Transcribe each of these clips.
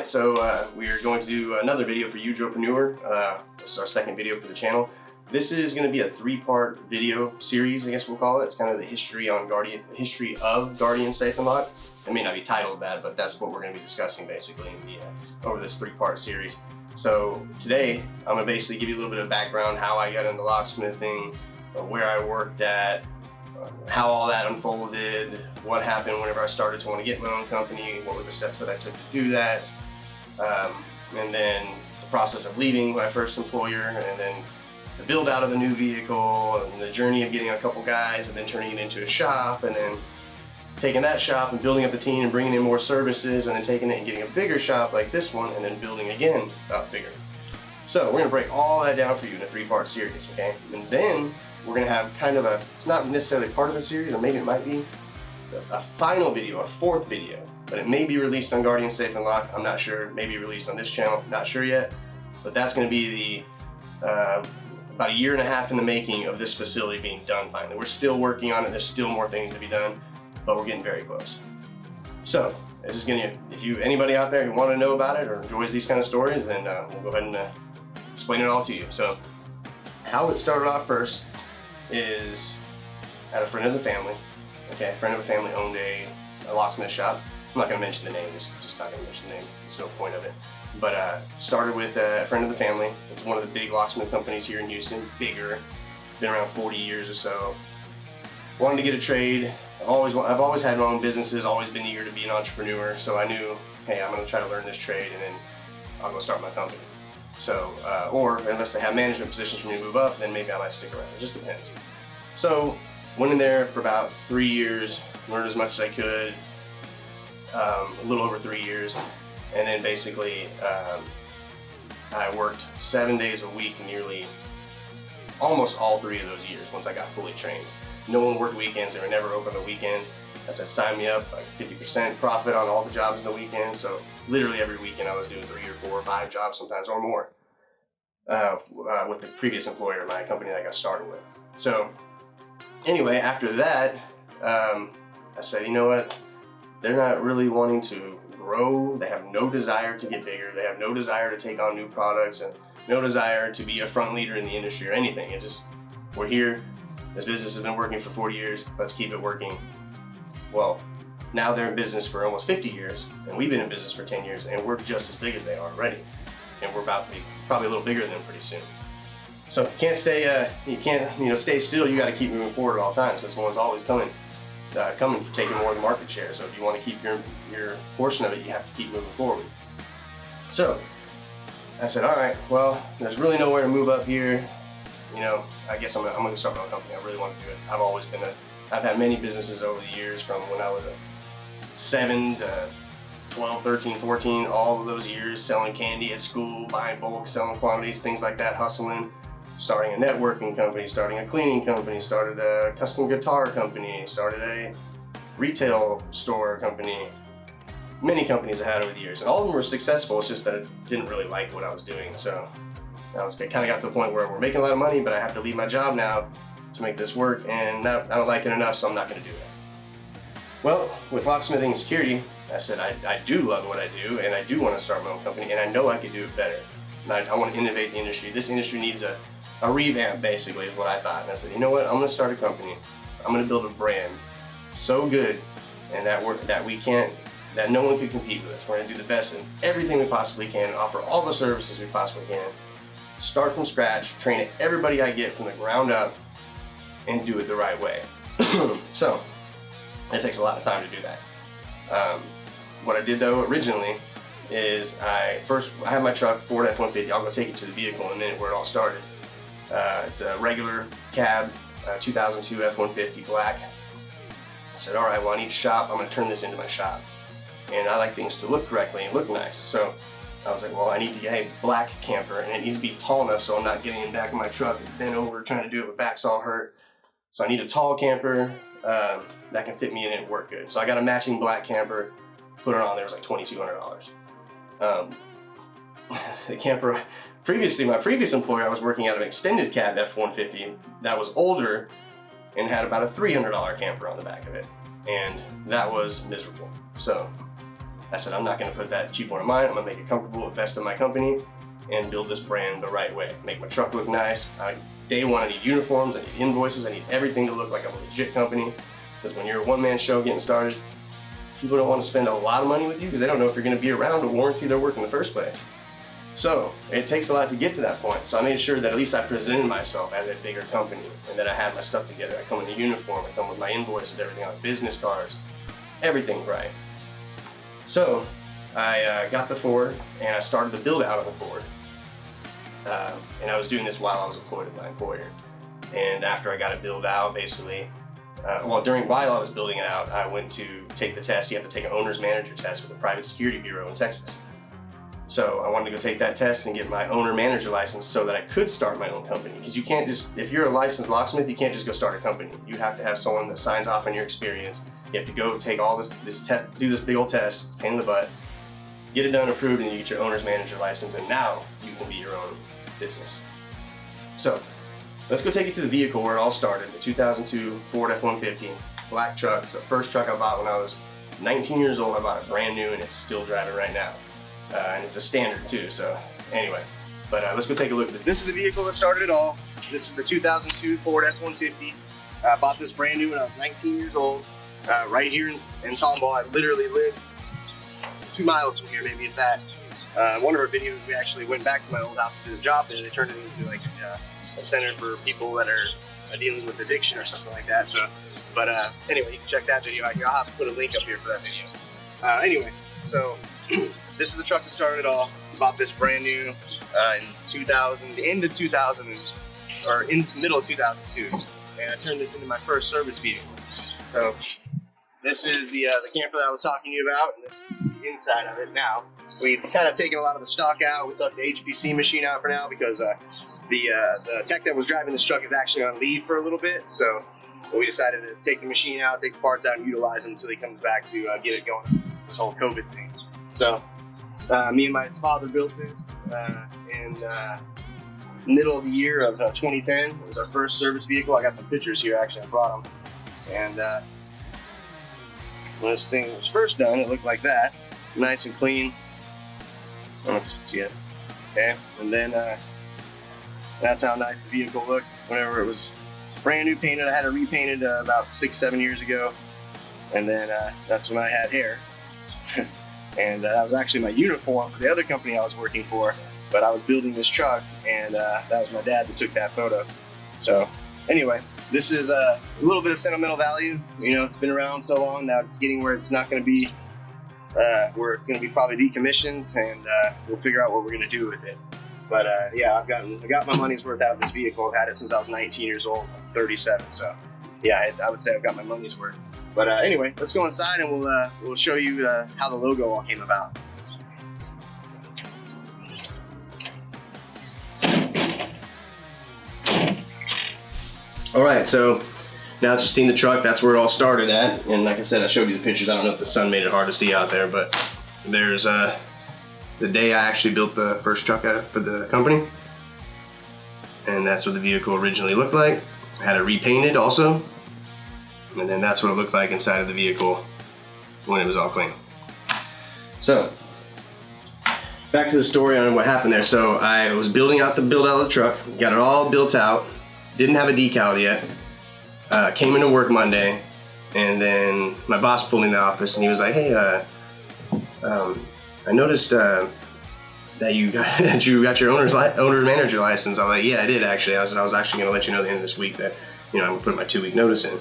so we are going to do another video for UDROPreneur. This is our second video for the channel. This is going to be a three-part video series, I guess we'll call it. It's kind of the history of Guardian Safe & Lock. It may not be titled that, but that's what we're going to be discussing basically in the, over this three-part series. So today, I'm going to basically give you a little bit of background, how I got into locksmithing, where I worked at, how all that unfolded, what happened whenever I started to want to get my own company, what were the steps that I took to do that, and then the process of leaving my first employer, and then the build out of the new vehicle, and the journey of getting a couple guys and then turning it into a shop, and then taking that shop and building up the team and bringing in more services, and then taking it and getting a bigger shop like this one, and then building again up bigger. So we're gonna break all that down for you in a three-part series, okay? And then we're gonna have kind of a, it's not necessarily part of the series, or maybe it might be, a final video, a fourth video, but it may be released on Guardian Safe & Lock, I'm not sure, maybe released on this channel, not sure yet, but that's gonna be the, about a year and a half in the making of this facility being done finally. We're still working on it, there's still more things to be done, but we're getting very close. So, this is gonna, if anybody out there who want to know about it or enjoys these kind of stories, then we'll go ahead and explain it all to you. So, how it started off first is at a friend of the family. Okay, a friend of the family owned a locksmith shop. I'm not gonna mention the name, just not gonna mention the name. There's no point of it. But started with a friend of the family. It's one of the big locksmith companies here in Houston, bigger, been around 40 years or so. Wanted to get a trade. I've always had my own businesses, always been eager to be an entrepreneur. So I knew, hey, I'm gonna try to learn this trade and then I'll go start my company. So, or unless they have management positions for me to move up, then maybe I might stick around. It just depends. So, went in there for about 3 years, learned as much as I could, a little over 3 years, and then basically I worked 7 days a week nearly almost all 3 of those years once I got fully trained. No one worked weekends, they were never open on the weekends. I said, sign me up, like 50% profit on all the jobs in the weekend. So literally every weekend I was doing 3 or 4 or 5 jobs sometimes or more with the previous employer, my company that I got started with. So anyway, after that, I said, you know what? They're not really wanting to grow. They have no desire to get bigger. They have no desire to take on new products and no desire to be a front leader in the industry or anything. It just, we're here. This business has been working for 40 years. Let's keep it working. Well, now they're in business for almost 50 years, and we've been in business for 10 years, and we're just as big as they are already. And we're about to be probably a little bigger than them pretty soon. So you can't stay, stay still. You got to keep moving forward at all times. This one's always coming for taking more of the market share. So if you want to keep your portion of it, you have to keep moving forward. So I said, all right, well, there's really nowhere to move up here. You know, I guess I'm going to start my own company. I really want to do it. I've had many businesses over the years, from when I was 7 to 12, 13, 14, all of those years, selling candy at school, buying bulk, selling quantities, things like that, hustling, starting a networking company, starting a cleaning company, started a custom guitar company, started a retail store company. Many companies I had over the years, and all of them were successful. It's just that I didn't really like what I was doing. So I kind of got to the point where we're making a lot of money, but I have to leave my job now to make this work, and I don't like it enough, so I'm not going to do it. Well, with locksmithing and security, I said I do love what I do, and I do want to start my own company, and I know I could do it better. And I want to innovate the industry. This industry needs a revamp, basically, is what I thought. And I said, you know what, I'm going to start a company. I'm going to build a brand so good, and that no one could compete with us. We're going to do the best in everything we possibly can, offer all the services we possibly can, start from scratch, train everybody I get from the ground up, and do it the right way. So it takes a lot of time to do that. What I did though originally is I have my truck, Ford F-150. I'll go take it to the vehicle in a minute where it all started. It's a regular cab, 2002 F-150 black. I said, all right, well, I need a shop. I'm going to turn this into my shop. And I like things to look correctly and look nice. So I was like, well, I need to get a black camper, and it needs to be tall enough so I'm not getting in the back of my truck and bent over trying to do it, my back's all hurt. So I need a tall camper that can fit me in and work good. So I got a matching black camper, put it on there. It was like $2,200. The camper, previously, my previous employer, I was working out of an extended cab F-150 that was older and had about a $300 camper on the back of it. And that was miserable. So I said, I'm not gonna put that cheap one of mine. I'm gonna make it comfortable with the best of my company and build this brand the right way. Make my truck look nice. Day one, I need uniforms, I need invoices, I need everything to look like I'm a legit company. Because when you're a one-man show getting started, people don't want to spend a lot of money with you because they don't know if you're gonna be around to warranty their work in the first place. So it takes a lot to get to that point. So I made sure that at least I presented myself as a bigger company and that I had my stuff together. I come in a uniform, I come with my invoice with everything on business cards, everything right. So I got the Ford and I started the build out of the Ford. And I was doing this while I was employed with my employer. And after I got it built out, basically, while I was building it out, I went to take the test. You have to take an owner's manager test with a private security bureau in Texas. So I wanted to go take that test and get my owner manager license so that I could start my own company. Because you can't just, if you're a licensed locksmith, you can't just go start a company. You have to have someone that signs off on your experience. You have to go take all this test, do this big old test, it's a pain in the butt, get it done, approved, and you get your owner's manager license, and now you can be your own business. So let's go take you to the vehicle where it all started, the 2002 Ford F-150, black truck. It's the first truck I bought when I was 19 years old. I bought it brand new and it's still driving right now. And it's a standard too, so anyway. But let's go take a look at it. This is the vehicle that started it all. This is the 2002 Ford F-150. I bought this brand new when I was 19 years old, right here in Tomball. I literally live 2 miles from here, maybe at that. One of our videos, we actually went back to my old house and did a job there. They turned it into like a center for people that are dealing with addiction or something like that. So, but anyway, you can check that video out here. I'll have to put a link up here for that video. Anyway, so this is the truck that started it all. Bought this brand new in 2000, into 2000, or in the middle of 2002, and I turned this into my first service vehicle. So this is the camper that I was talking to you about, and this is the inside of it now. We've kind of taken a lot of the stock out. We took the HPC machine out for now because the tech that was driving this truck is actually on leave for a little bit. So we decided to take the machine out, take the parts out, and utilize them until he comes back to get it going. It's this whole COVID thing. So me and my father built this in middle of the year of 2010. It was our first service vehicle. I got some pictures here, actually, I brought them. And when this thing was first done, it looked like that, nice and clean. I don't know if you see it. Okay, and then that's how nice the vehicle looked whenever it was brand new painted. I had it repainted about 6-7 years ago, and then that's when I had hair. And that was actually my uniform for the other company I was working for, but I was building this truck, and that was my dad that took that photo. So anyway, this is a little bit of sentimental value. You know, it's been around so long now, it's getting where it's not going to be, where it's going to be probably decommissioned, and we'll figure out what we're going to do with it. But yeah, I got my money's worth out of this vehicle. I've had it since I was 19 years old. I'm 37, so yeah, I would say I've got my money's worth. But anyway, let's go inside and we'll show you how the logo all came about. All right, so now that you've seen the truck, that's where it all started at. And like I said, I showed you the pictures. I don't know if the sun made it hard to see out there, but there's the day I actually built the first truck for the company. And that's what the vehicle originally looked like. I had it repainted also. And then that's what it looked like inside of the vehicle when it was all clean. So, back to the story on what happened there. So I was building out the build out of the truck, got it all built out, didn't have a decal yet, came into work Monday, and then my boss pulled me in the office and he was like, hey, I noticed that you got your owner's manager license. I was like, yeah, I did actually. I was actually gonna let you know at the end of this week that, you know, I'm gonna put my 2-week notice in.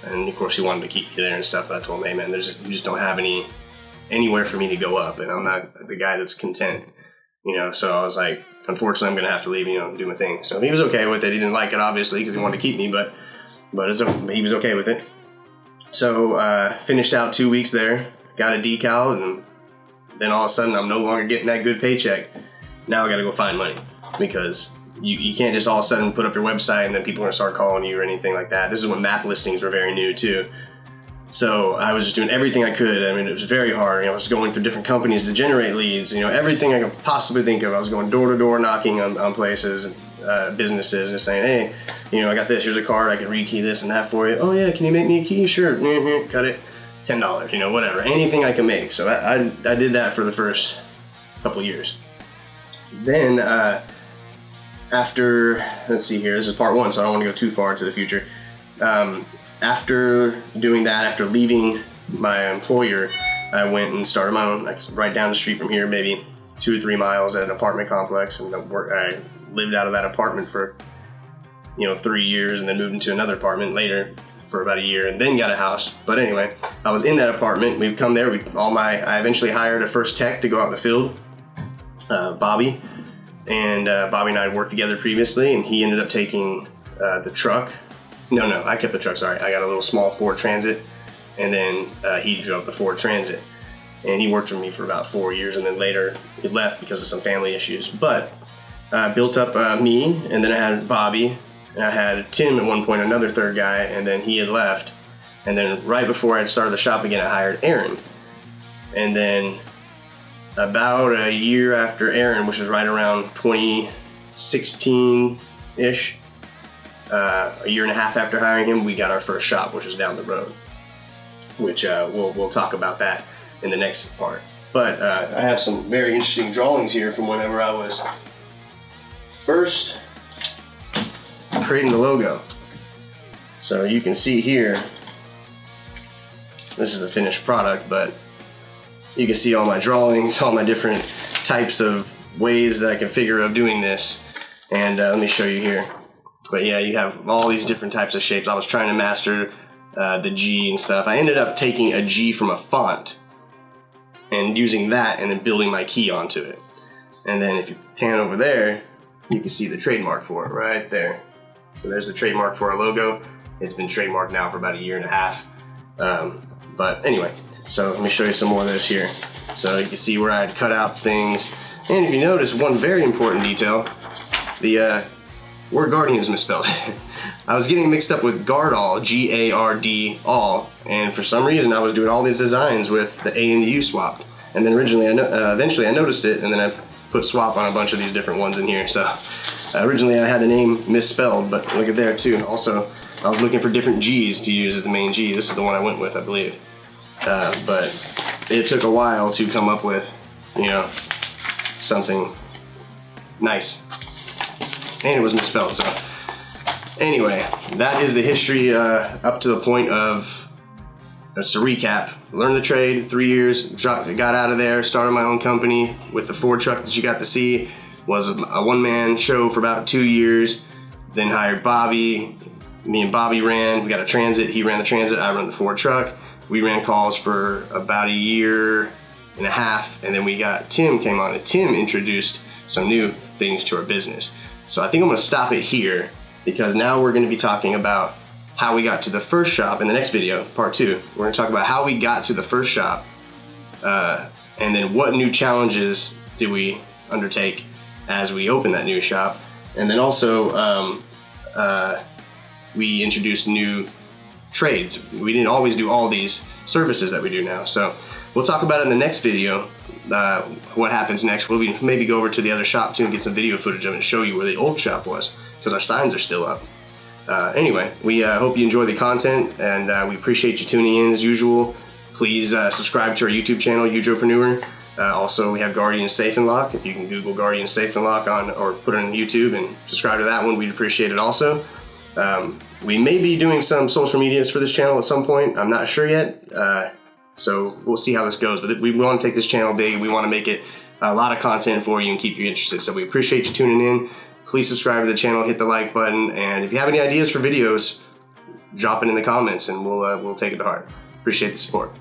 And of course he wanted to keep me there and stuff, but I told him, hey man, you just don't have anywhere for me to go up, and I'm not the guy that's content, you know. So I was like, unfortunately I'm gonna have to leave, you know, and do my thing. So he was okay with it. He didn't like it obviously because he wanted to keep me, but he was okay with it. So finished out 2 weeks there, got a decal, and then all of a sudden I'm no longer getting that good paycheck. Now I gotta go find money because you can't just all of a sudden put up your website and then people are gonna start calling you or anything like that. This is when map listings were very new too. So I was just doing everything I could. I mean, it was very hard. You know, I was going through different companies to generate leads, you know, everything I could possibly think of. I was going door to door knocking on places, businesses, and just saying, hey, you know, I got this, here's a card, I can rekey this and that for you. Oh yeah, can you make me a key? Sure, cut it. $10, you know, whatever, anything I can make. So I did that for the first couple years. Then after, let's see here, this is part one, so I don't want to go too far into the future. After doing that, after leaving my employer, I went and started my own, like right down the street from here, maybe 2 or 3 miles, at an apartment complex, and I lived out of that apartment for, you know, 3 years, and then moved into another apartment later for about a year, and then got a house. But anyway, I was in that apartment. We'd come there. I eventually hired a first tech to go out in the field, Bobby, and Bobby and I had worked together previously, and he ended up taking the truck. No, I kept the truck. Sorry, I got a little small Ford Transit, and then he drove the Ford Transit, and he worked for me for about 4 years, and then later he left because of some family issues. But built up me, and then I had Bobby, and I had Tim at one point, another third guy, and then he had left. And then right before I started the shop again, I hired Aaron. And then about a year after Aaron, which was right around 2016-ish, a year and a half after hiring him, we got our first shop, which was down the road, which we'll talk about that in the next part. But I have some very interesting drawings here from whenever I was first creating the logo. So you can see here, this is the finished product, but you can see all my drawings, all my different types of ways that I can figure of doing this. And let me show you here. But yeah, you have all these different types of shapes. I was trying to master the G and stuff. I ended up taking a G from a font and using that and then building my key onto it. And then if you pan over there, you can see the trademark for it right there. So there's the trademark for our logo. It's been trademarked now for about a year and a half. But anyway, so let me show you some more of this here. So you can see where I had cut out things. And if you notice, one very important detail, the word guardian is misspelled. I was getting mixed up with Gardall, G-A-R-D, all, and for some reason I was doing all these designs with the A and the U swapped. And then eventually I noticed it, and then I put swap on a bunch of these different ones in here. So originally I had the name misspelled, but look at there too. Also, I was looking for different G's to use as the main G. This is the one I went with, I believe. But it took a while to come up with, you know, something nice. And it was misspelled, so. Anyway, that is the history up to the point of, just to recap, learned the trade, 3 years, got out of there, started my own company with the Ford truck that you got to see, was a one-man show for about 2 years, then hired Bobby. Me and Bobby ran, we got a Transit, he ran the Transit, I ran the Ford truck. We ran calls for about a year and a half, and then Tim came on, and Tim introduced some new things to our business. So I think I'm gonna stop it here, because now we're gonna be talking about how we got to the first shop in the next video, part 2. We're gonna talk about how we got to the first shop, and then what new challenges did we undertake as we opened that new shop. And then also, we introduced new trades. We didn't always do all these services that we do now. So we'll talk about it in the next video, what happens next. We'll maybe go over to the other shop too and get some video footage of it and show you where the old shop was, because our signs are still up. Anyway, we hope you enjoy the content, and we appreciate you tuning in as usual. Please subscribe to our YouTube channel, UDROPreneur. Also, we have Guardian Safe and Lock. If you can Google Guardian Safe and Lock or put it on YouTube and subscribe to that one, we'd appreciate it also. We may be doing some social medias for this channel at some point. I'm not sure yet. So we'll see how this goes. But we want to take this channel big. We want to make it a lot of content for you and keep you interested. So we appreciate you tuning in. Please subscribe to the channel, hit the like button, and if you have any ideas for videos, drop it in the comments and we'll take it to heart. Appreciate the support.